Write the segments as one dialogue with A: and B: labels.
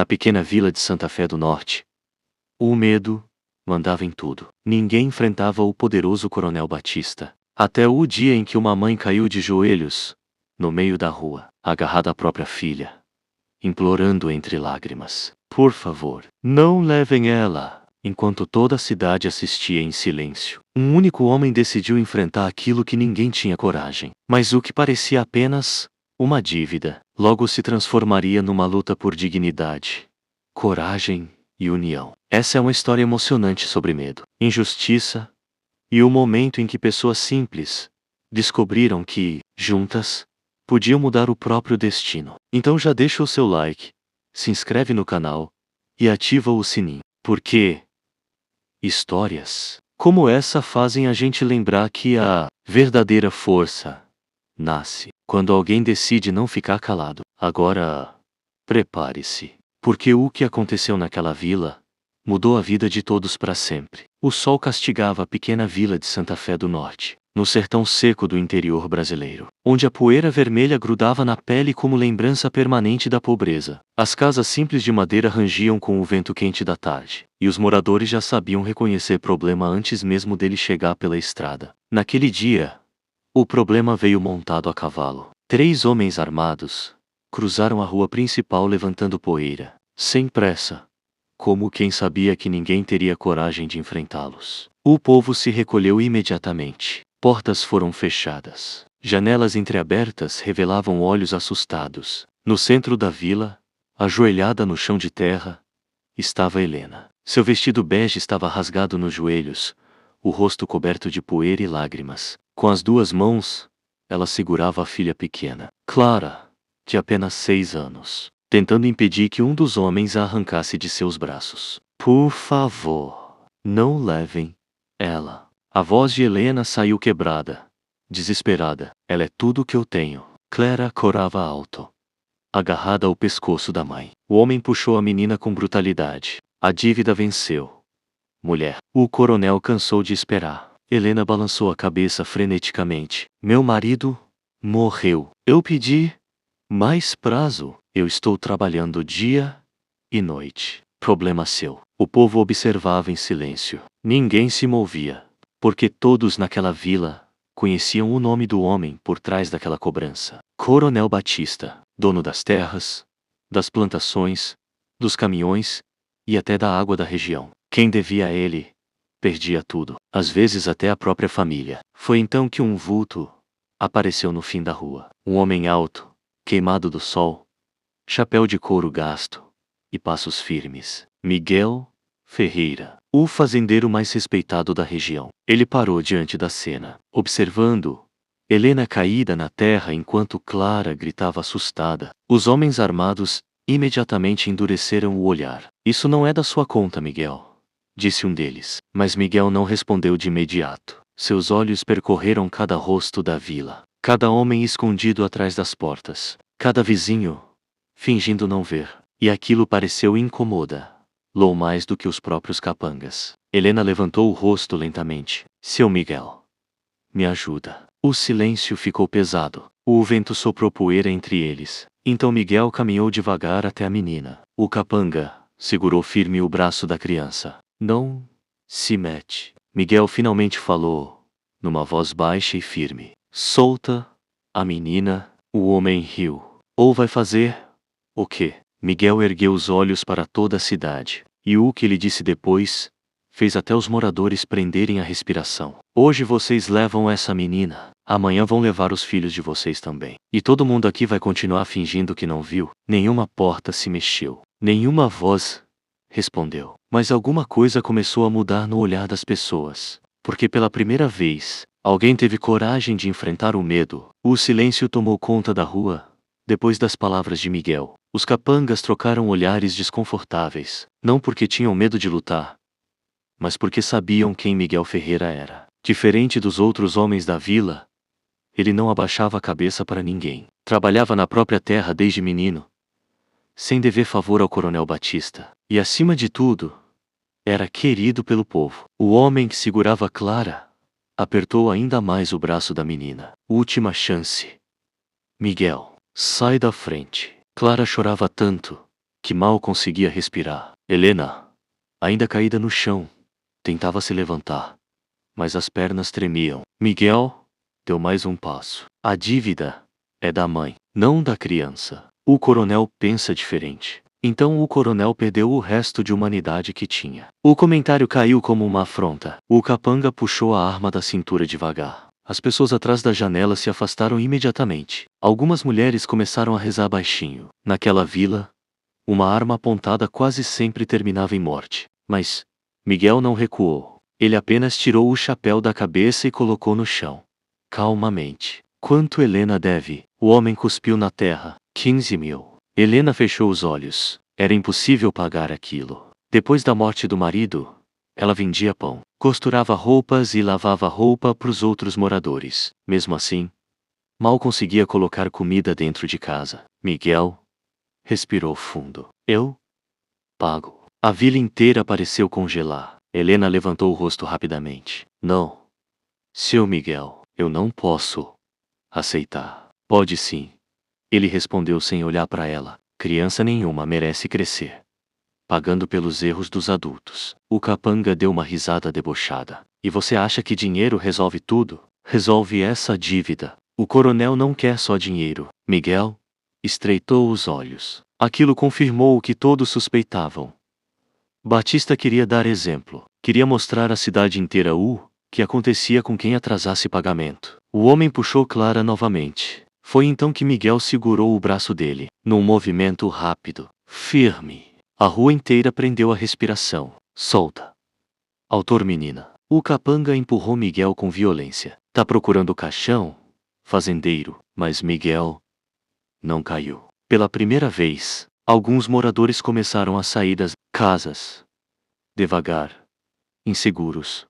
A: Na pequena vila de Santa Fé do Norte, o medo mandava em tudo. Ninguém enfrentava o poderoso Coronel Batista. Até o dia em que uma mãe caiu de joelhos, no meio da rua, agarrada à própria filha, implorando entre lágrimas: por favor, não levem ela. Enquanto toda a cidade assistia em silêncio, um único homem decidiu enfrentar aquilo que ninguém tinha coragem. Mas o que parecia apenas uma dívida, logo se transformaria numa luta por dignidade, coragem e união. Essa é uma história emocionante sobre medo, injustiça e o momento em que pessoas simples descobriram que, juntas, podiam mudar o próprio destino. Então já deixa o seu like, se inscreve no canal e ativa o sininho, porque histórias como essa fazem a gente lembrar que a verdadeira força nasce quando alguém decide não ficar calado. Agora, prepare-se, porque o que aconteceu naquela vila mudou a vida de todos para sempre. O sol castigava a pequena vila de Santa Fé do Norte, no sertão seco do interior brasileiro, onde a poeira vermelha grudava na pele como lembrança permanente da pobreza. As casas simples de madeira rangiam com o vento quente da tarde, e os moradores já sabiam reconhecer problema antes mesmo dele chegar pela estrada. Naquele dia, o problema veio montado a cavalo. 3 homens armados cruzaram a rua principal levantando poeira, sem pressa, como quem sabia que ninguém teria coragem de enfrentá-los. O povo se recolheu imediatamente. Portas foram fechadas. Janelas entreabertas revelavam olhos assustados. No centro da vila, ajoelhada no chão de terra, estava Helena. Seu vestido bege estava rasgado nos joelhos, o rosto coberto de poeira e lágrimas. Com as 2 mãos, ela segurava a filha pequena, Clara, de apenas 6 anos, tentando impedir que um dos homens a arrancasse de seus braços. Por favor, não levem ela. A voz de Helena saiu quebrada, desesperada. Ela é tudo o que eu tenho. Clara corava alto, agarrada ao pescoço da mãe. O homem puxou a menina com brutalidade. A dívida venceu. Mulher. O coronel cansou de esperar. Helena balançou a cabeça freneticamente. Meu marido morreu. Eu pedi mais prazo. Eu estou trabalhando dia e noite. Problema seu. O povo observava em silêncio. Ninguém se movia, porque todos naquela vila conheciam o nome do homem por trás daquela cobrança. Coronel Batista, dono das terras, das plantações, dos caminhões e até da água da região. Quem devia a ele, perdia tudo, às vezes até a própria família. Foi então que um vulto apareceu no fim da rua. Um homem alto, queimado do sol, chapéu de couro gasto e passos firmes. Miguel Ferreira, o fazendeiro mais respeitado da região. Ele parou diante da cena, observando Helena caída na terra enquanto Clara gritava assustada. Os homens armados imediatamente endureceram o olhar. Isso não é da sua conta, Miguel, disse um deles. Mas Miguel não respondeu de imediato. Seus olhos percorreram cada rosto da vila, cada homem escondido atrás das portas, cada vizinho fingindo não ver. E aquilo pareceu incomodá-lo mais do que os próprios capangas. Helena levantou o rosto lentamente. Seu Miguel, me ajuda. O silêncio ficou pesado. O vento soprou poeira entre eles. Então Miguel caminhou devagar até a menina. O capanga segurou firme o braço da criança. Não se mete. Miguel finalmente falou, numa voz baixa e firme. Solta a menina. O homem riu. Ou vai fazer o quê? Miguel ergueu os olhos para toda a cidade. E o que ele disse depois fez até os moradores prenderem a respiração. Hoje vocês levam essa menina. Amanhã vão levar os filhos de vocês também. E todo mundo aqui vai continuar fingindo que não viu. Nenhuma porta se mexeu. Nenhuma voz respondeu. Mas alguma coisa começou a mudar no olhar das pessoas. Porque pela primeira vez, alguém teve coragem de enfrentar o medo. O silêncio tomou conta da rua. Depois das palavras de Miguel, os capangas trocaram olhares desconfortáveis. Não porque tinham medo de lutar, mas porque sabiam quem Miguel Ferreira era. Diferente dos outros homens da vila, ele não abaixava a cabeça para ninguém. Trabalhava na própria terra desde menino, sem dever favor ao Coronel Batista. E acima de tudo, era querido pelo povo. O homem que segurava Clara apertou ainda mais o braço da menina. Última chance. Miguel, sai da frente. Clara chorava tanto que mal conseguia respirar. Helena, ainda caída no chão, tentava se levantar, mas as pernas tremiam. Miguel deu mais um passo. A dívida é da mãe, não da criança. O coronel pensa diferente. Então o coronel perdeu o resto de humanidade que tinha. O comentário caiu como uma afronta. O capanga puxou a arma da cintura devagar. As pessoas atrás da janela se afastaram imediatamente. Algumas mulheres começaram a rezar baixinho. Naquela vila, uma arma apontada quase sempre terminava em morte. Mas Miguel não recuou. Ele apenas tirou o chapéu da cabeça e colocou no chão. Calmamente. Quanto Helena deve? O homem cuspiu na terra. 15.000. Helena fechou os olhos. Era impossível pagar aquilo. Depois da morte do marido, ela vendia pão, costurava roupas e lavava roupa para os outros moradores. Mesmo assim, mal conseguia colocar comida dentro de casa. Miguel respirou fundo. Eu pago. A vila inteira pareceu congelar. Helena levantou o rosto rapidamente. Não. Seu Miguel, eu não posso aceitar. Pode sim. Ele respondeu sem olhar para ela. Criança nenhuma merece crescer pagando pelos erros dos adultos. O capanga deu uma risada debochada. E você acha que dinheiro resolve tudo? Resolve essa dívida. O coronel não quer só dinheiro. Miguel estreitou os olhos. Aquilo confirmou o que todos suspeitavam. Batista queria dar exemplo. Queria mostrar à cidade inteira o que acontecia com quem atrasasse pagamento. O homem puxou Clara novamente. Foi então que Miguel segurou o braço dele. Num movimento rápido, firme. A rua inteira prendeu a respiração. Solta. Autor menina. O capanga empurrou Miguel com violência. Tá procurando o caixão? Fazendeiro. Mas Miguel não caiu. Pela primeira vez, alguns moradores começaram a sair das casas. Devagar. Inseguros.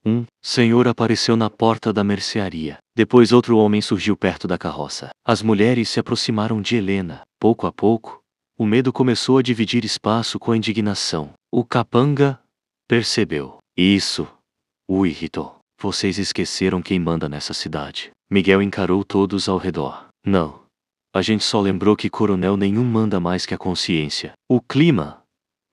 A: Um senhor apareceu na porta da mercearia. Depois outro homem surgiu perto da carroça. As mulheres se aproximaram de Helena. Pouco a pouco, o medo começou a dividir espaço com a indignação. O capanga percebeu. Isso o irritou. Vocês esqueceram quem manda nessa cidade. Miguel encarou todos ao redor. Não. A gente só lembrou que coronel nenhum manda mais que a consciência. O clima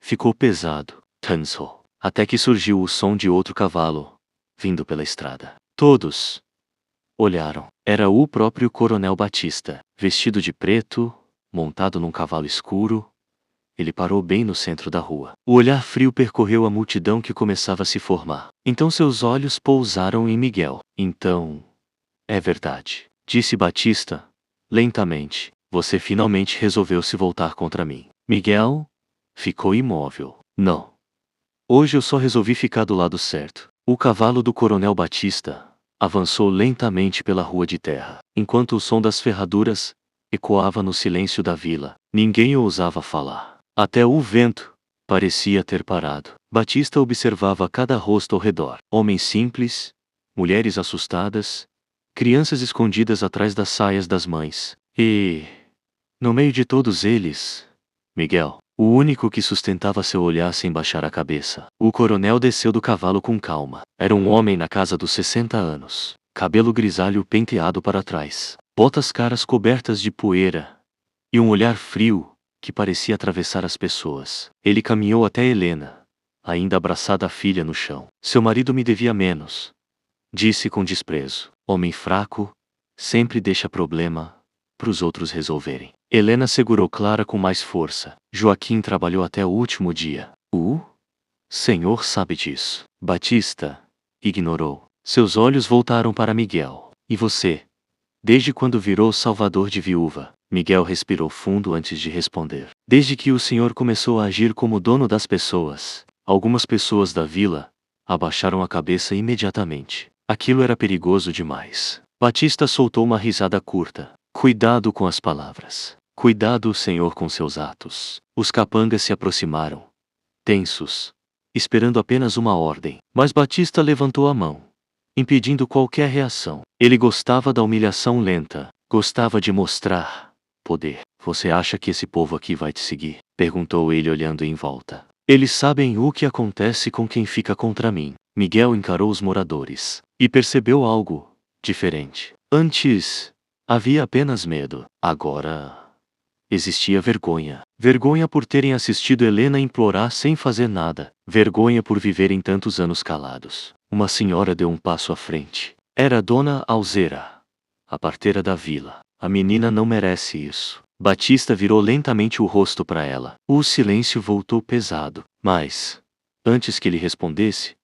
A: ficou pesado, tenso, até que surgiu o som de outro cavalo, vindo pela estrada. Todos olharam. Era o próprio coronel Batista, vestido de preto, montado num cavalo escuro. Ele parou bem no centro da rua. O olhar frio percorreu a multidão que começava a se formar. Então seus olhos pousaram em Miguel. Então, é verdade, disse Batista, lentamente. Você finalmente resolveu se voltar contra mim. Miguel ficou imóvel. Não. Hoje eu só resolvi ficar do lado certo. O cavalo do coronel Batista avançou lentamente pela rua de terra, enquanto o som das ferraduras ecoava no silêncio da vila. Ninguém ousava falar. Até o vento parecia ter parado. Batista observava cada rosto ao redor. Homens simples, mulheres assustadas, crianças escondidas atrás das saias das mães. E, no meio de todos eles, Miguel, o único que sustentava seu olhar sem baixar a cabeça. O coronel desceu do cavalo com calma. Era um homem na casa dos 60 anos. Cabelo grisalho penteado para trás, botas caras cobertas de poeira, e um olhar frio que parecia atravessar as pessoas. Ele caminhou até Helena, ainda abraçada à filha no chão. Seu marido me devia menos, disse com desprezo. Homem fraco sempre deixa problema para os outros resolverem. Helena segurou Clara com mais força. Joaquim trabalhou até o último dia. O senhor sabe disso. Batista ignorou. Seus olhos voltaram para Miguel. E você? Desde quando virou salvador de viúva? Miguel respirou fundo antes de responder. Desde que o senhor começou a agir como dono das pessoas. Algumas pessoas da vila abaixaram a cabeça imediatamente. Aquilo era perigoso demais. Batista soltou uma risada curta. Cuidado com as palavras. Cuidado, senhor, com seus atos. Os capangas se aproximaram, tensos, esperando apenas uma ordem. Mas Batista levantou a mão, impedindo qualquer reação. Ele gostava da humilhação lenta. Gostava de mostrar poder. Você acha que esse povo aqui vai te seguir? Perguntou ele olhando em volta. Eles sabem o que acontece com quem fica contra mim. Miguel encarou os moradores e percebeu algo diferente. Antes, havia apenas medo. Agora, existia vergonha. Vergonha por terem assistido Helena implorar sem fazer nada. Vergonha por viverem tantos anos calados. Uma senhora deu um passo à frente. Era Dona Alzira, a parteira da vila. A menina não merece isso. Batista virou lentamente o rosto para ela. O silêncio voltou pesado. Mas, antes que ele respondesse,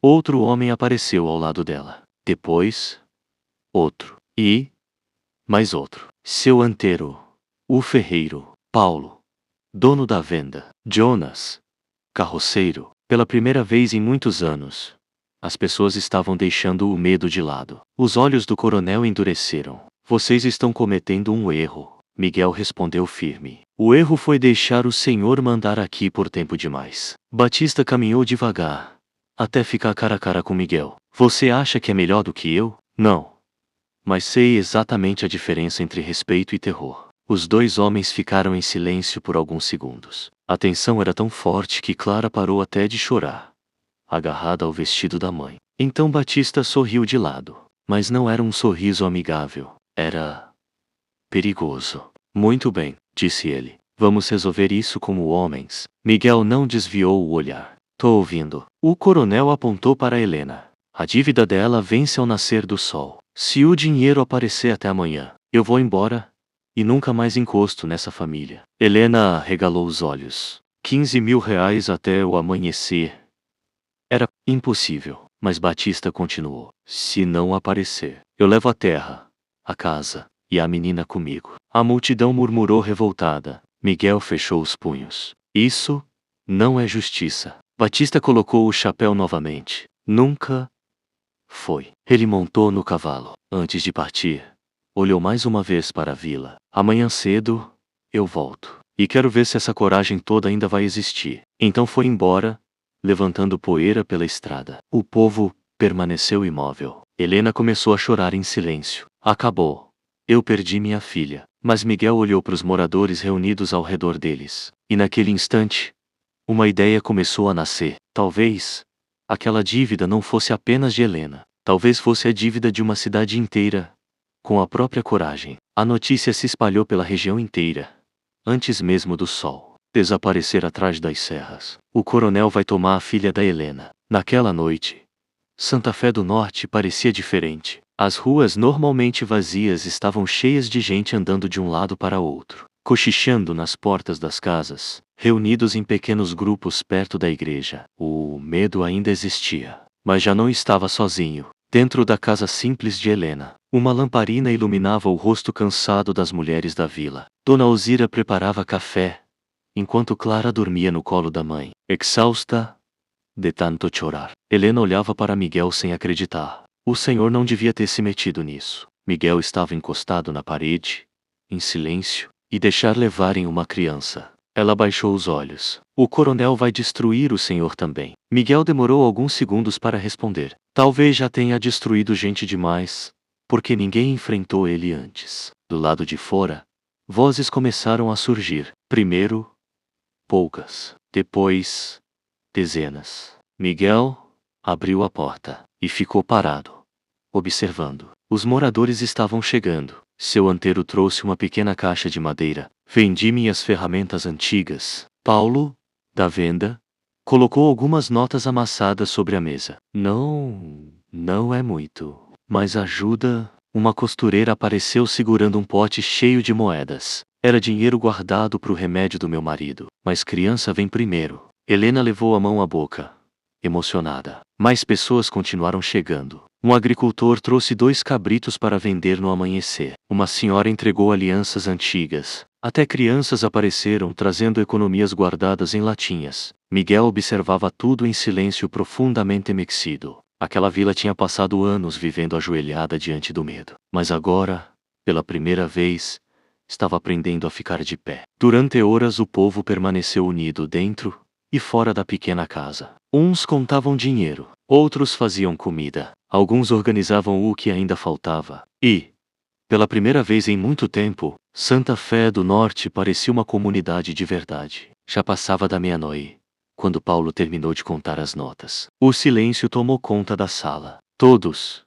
A: outro homem apareceu ao lado dela. Depois, outro. E mais outro. Seu anteiro. O ferreiro. Paulo. Dono da venda. Jonas. Carroceiro. Pela primeira vez em muitos anos, as pessoas estavam deixando o medo de lado. Os olhos do coronel endureceram. Vocês estão cometendo um erro. Miguel respondeu firme. O erro foi deixar o senhor mandar aqui por tempo demais. Batista caminhou devagar, até ficar cara a cara com Miguel. Você acha que é melhor do que eu? Não. Mas sei exatamente a diferença entre respeito e terror. Os dois homens ficaram em silêncio por alguns segundos. A tensão era tão forte que Clara parou até de chorar, agarrada ao vestido da mãe. Então Batista sorriu de lado. Mas não era um sorriso amigável. Era perigoso. Muito bem, disse ele. Vamos resolver isso como homens. Miguel não desviou o olhar. Tô ouvindo. O coronel apontou para Helena. A dívida dela vence ao nascer do sol. Se o dinheiro aparecer até amanhã, eu vou embora e nunca mais encosto nessa família. Helena regalou os olhos. 15.000 reais até o amanhecer. Era impossível, mas Batista continuou. Se não aparecer, eu levo a terra, a casa e a menina comigo. A multidão murmurou revoltada. Miguel fechou os punhos. Isso não é justiça. Batista colocou o chapéu novamente. Nunca foi. Ele montou no cavalo. Antes de partir, olhou mais uma vez para a vila. Amanhã cedo, eu volto. E quero ver se essa coragem toda ainda vai existir. Então foi embora, levantando poeira pela estrada. O povo permaneceu imóvel. Helena começou a chorar em silêncio. Acabou. Eu perdi minha filha. Mas Miguel olhou para os moradores reunidos ao redor deles. E naquele instante, uma ideia começou a nascer. Talvez aquela dívida não fosse apenas de Helena. Talvez fosse a dívida de uma cidade inteira, com a própria coragem. A notícia se espalhou pela região inteira, antes mesmo do sol desaparecer atrás das serras. O coronel vai tomar a filha da Helena. Naquela noite, Santa Fé do Norte parecia diferente. As ruas normalmente vazias estavam cheias de gente andando de um lado para outro, cochichando nas portas das casas, reunidos em pequenos grupos perto da igreja. O medo ainda existia, mas já não estava sozinho. Dentro da casa simples de Helena, uma lamparina iluminava o rosto cansado das mulheres da vila. Dona Alzira preparava café, enquanto Clara dormia no colo da mãe, exausta de tanto chorar. Helena olhava para Miguel sem acreditar. O senhor não devia ter se metido nisso. Miguel estava encostado na parede, em silêncio, e deixar levarem uma criança. Ela baixou os olhos. O coronel vai destruir o senhor também. Miguel demorou alguns segundos para responder. Talvez já tenha destruído gente demais, porque ninguém enfrentou ele antes. Do lado de fora, vozes começaram a surgir. Primeiro, poucas. Depois, dezenas. Miguel abriu a porta e ficou parado, observando. Os moradores estavam chegando. Seu anteiro trouxe uma pequena caixa de madeira. Vendi minhas ferramentas antigas. Paulo, da venda, colocou algumas notas amassadas sobre a mesa. Não é muito, mas ajuda. Uma costureira apareceu segurando um pote cheio de moedas. Era dinheiro guardado para o remédio do meu marido. Mas criança vem primeiro. Helena levou a mão à boca, emocionada. Mais pessoas continuaram chegando. Um agricultor trouxe 2 cabritos para vender no amanhecer. Uma senhora entregou alianças antigas. Até crianças apareceram trazendo economias guardadas em latinhas. Miguel observava tudo em silêncio profundamente mexido. Aquela vila tinha passado anos vivendo ajoelhada diante do medo. Mas agora, pela primeira vez, estava aprendendo a ficar de pé. Durante horas o povo permaneceu unido dentro e fora da pequena casa. Uns contavam dinheiro, outros faziam comida, alguns organizavam o que ainda faltava. E, pela primeira vez em muito tempo, Santa Fé do Norte parecia uma comunidade de verdade. Já passava da meia-noite, quando Paulo terminou de contar as notas. O silêncio tomou conta da sala. Todos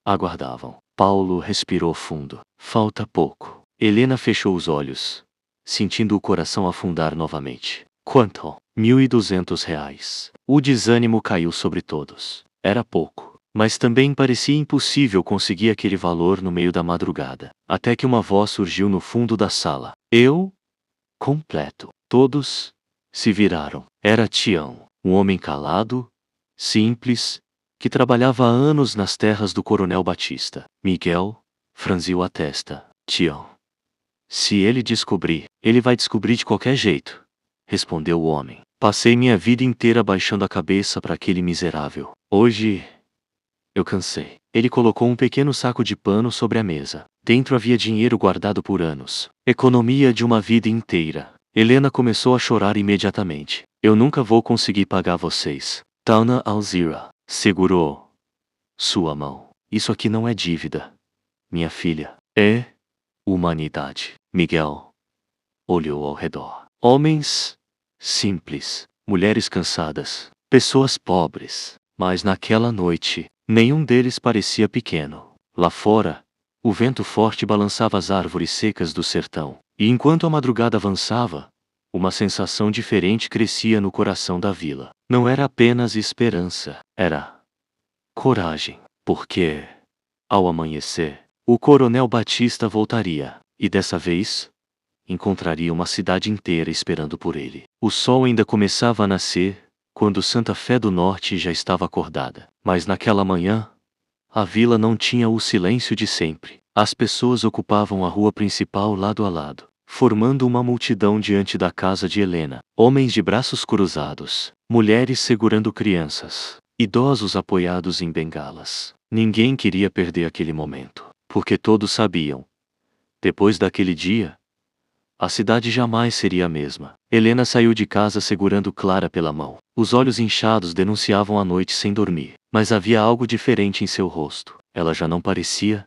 A: aguardavam. Paulo respirou fundo. Falta pouco. Helena fechou os olhos sentindo o coração afundar novamente. Quanto? R$ 1.200. O desânimo caiu sobre todos. Era pouco. Mas também parecia impossível conseguir aquele valor no meio da madrugada. Até que uma voz surgiu no fundo da sala. Eu? Completo. Todos se viraram. Era Tião, um homem calado, simples, que trabalhava há anos nas terras do Coronel Batista. Miguel franziu a testa. Tião. Se ele descobrir, ele vai descobrir de qualquer jeito, respondeu o homem. Passei minha vida inteira baixando a cabeça para aquele miserável. Hoje, eu cansei. Ele colocou um pequeno saco de pano sobre a mesa. Dentro havia dinheiro guardado por anos. Economia de uma vida inteira. Helena começou a chorar imediatamente. Eu nunca vou conseguir pagar vocês. Tauna Alzira segurou sua mão. Isso aqui não é dívida, minha filha. É humanidade. Miguel olhou ao redor. Homens simples, mulheres cansadas, pessoas pobres. Mas naquela noite, nenhum deles parecia pequeno. Lá fora, o vento forte balançava as árvores secas do sertão. E enquanto a madrugada avançava, uma sensação diferente crescia no coração da vila. Não era apenas esperança, era coragem. Porque, ao amanhecer, o Coronel Batista voltaria. E dessa vez, encontraria uma cidade inteira esperando por ele. O sol ainda começava a nascer, quando Santa Fé do Norte já estava acordada. Mas naquela manhã, a vila não tinha o silêncio de sempre. As pessoas ocupavam a rua principal lado a lado, formando uma multidão diante da casa de Helena. Homens de braços cruzados, mulheres segurando crianças, idosos apoiados em bengalas. Ninguém queria perder aquele momento, porque todos sabiam, depois daquele dia, a cidade jamais seria a mesma. Helena saiu de casa segurando Clara pela mão. Os olhos inchados denunciavam a noite sem dormir. Mas havia algo diferente em seu rosto. Ela já não parecia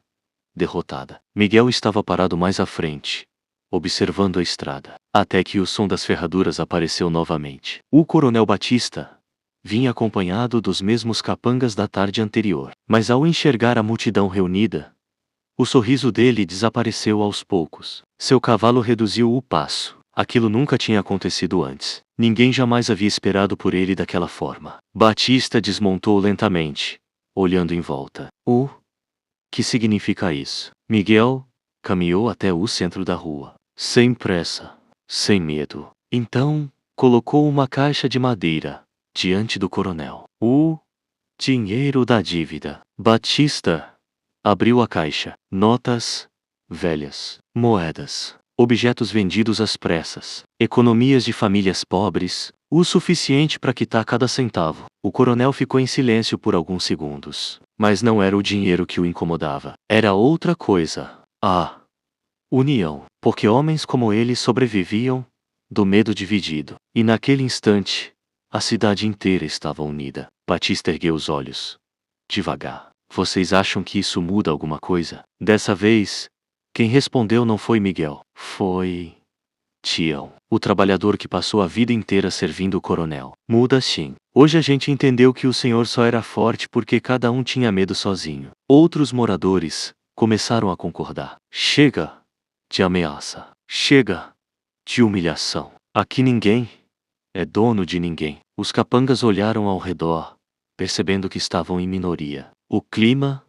A: derrotada. Miguel estava parado mais à frente, observando a estrada. Até que o som das ferraduras apareceu novamente. O Coronel Batista vinha acompanhado dos mesmos capangas da tarde anterior. Mas ao enxergar a multidão reunida, o sorriso dele desapareceu aos poucos. Seu cavalo reduziu o passo. Aquilo nunca tinha acontecido antes. Ninguém jamais havia esperado por ele daquela forma. Batista desmontou lentamente, olhando em volta. Que significa isso? Miguel caminhou até o centro da rua, sem pressa, sem medo. Então, colocou uma caixa de madeira diante do coronel. O dinheiro da dívida. Batista abriu a caixa. Notas velhas, moedas, objetos vendidos às pressas, economias de famílias pobres, o suficiente para quitar cada centavo. O coronel ficou em silêncio por alguns segundos. Mas não era o dinheiro que o incomodava. Era outra coisa. A união. Porque homens como ele sobreviviam do medo dividido. E naquele instante, a cidade inteira estava unida. Batista ergueu os olhos. Devagar. Vocês acham que isso muda alguma coisa? Dessa vez, quem respondeu não foi Miguel. Foi Tião, o trabalhador que passou a vida inteira servindo o coronel. Muda sim. Hoje a gente entendeu que o senhor só era forte porque cada um tinha medo sozinho. Outros moradores começaram a concordar. Chega de ameaça. Chega de humilhação. Aqui ninguém é dono de ninguém. Os capangas olharam ao redor, percebendo que estavam em minoria. O clima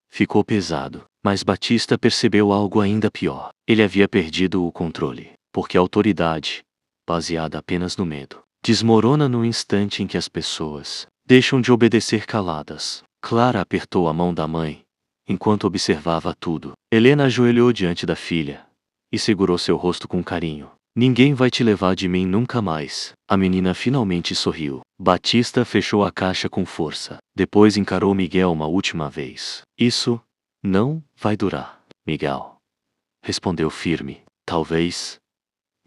A: ficou pesado, mas Batista percebeu algo ainda pior. Ele havia perdido o controle, porque a autoridade, baseada apenas no medo, desmorona no instante em que as pessoas deixam de obedecer caladas. Clara apertou a mão da mãe, enquanto observava tudo. Helena ajoelhou diante da filha e segurou seu rosto com carinho. Ninguém vai te levar de mim nunca mais. A menina finalmente sorriu. Batista fechou a caixa com força. Depois encarou Miguel uma última vez. Isso não vai durar, Miguel. Respondeu firme. Talvez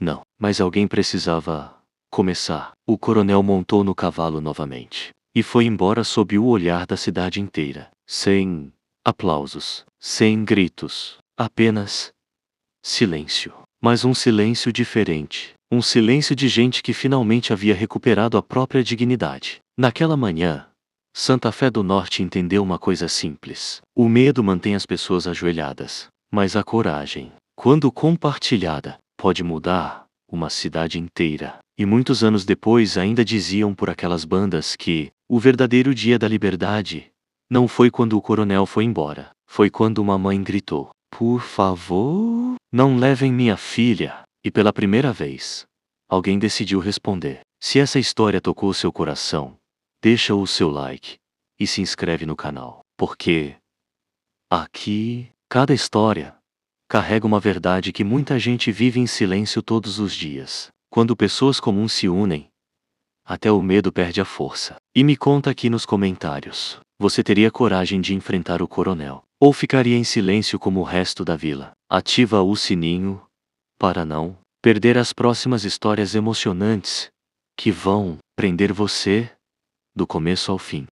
A: não. Mas alguém precisava começar. O coronel montou no cavalo novamente e foi embora sob o olhar da cidade inteira. Sem aplausos, sem gritos, apenas silêncio. Mas um silêncio diferente. Um silêncio de gente que finalmente havia recuperado a própria dignidade. Naquela manhã, Santa Fé do Norte entendeu uma coisa simples. O medo mantém as pessoas ajoelhadas, mas a coragem, quando compartilhada, pode mudar uma cidade inteira. E muitos anos depois ainda diziam por aquelas bandas que o verdadeiro dia da liberdade não foi quando o coronel foi embora, foi quando uma mãe gritou: "Por favor, não levem minha filha." E pela primeira vez, alguém decidiu responder. Se essa história tocou seu coração, deixa o seu like e se inscreve no canal, porque aqui, cada história carrega uma verdade que muita gente vive em silêncio todos os dias. Quando pessoas comuns se unem, até o medo perde a força. E me conta aqui nos comentários: você teria coragem de enfrentar o coronel? Ou ficaria em silêncio como o resto da vila? Ativa o sininho para não perder as próximas histórias emocionantes que vão prender você do começo ao fim.